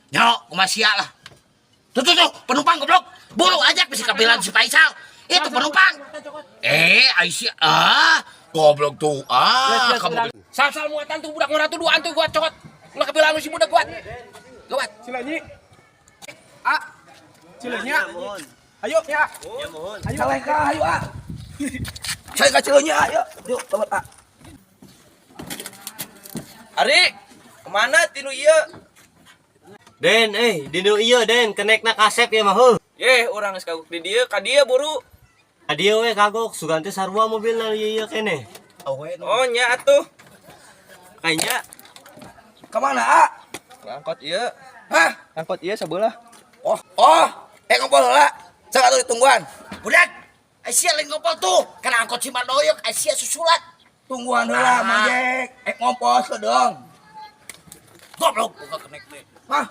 Nyok, kumasia lah. Tuh, penumpang goblok. Buru ajak si kabilan si Faisal. Itu penumpang. Aisyah. Goblok tuh. Kamu. Sal muatan tuh budak ngora tuh duaan tuh gua cokot. Ulah kabilan si budak gua. Gawat. Cilenyi. Cilenyi. Ayo ya. Ya mohon. Ayo ka, ayo Saya ka Cilenyi ayo. Yuk, teman Ari, kemana tinu ieu? Den, dinu iya Den, kenekna kasep ya mah heuh. Orang geus kagok di dieu, ka dieu buru. Adieu we kagok, suganti sarua mobilna ieu kene. Oh nya atuh. Kayaknya Kemana, angkot ieu. Hah? Angkot ieu sabelah. Ngobrol lah. Saya atuh ditungguan. Budak. Aisyah lain ngobrol tuh. Karena angkot si Mandoyok. Aisyah susulat. Tungguan heula, Majek. Ngompos dong. Goblok. Buka kenek deh.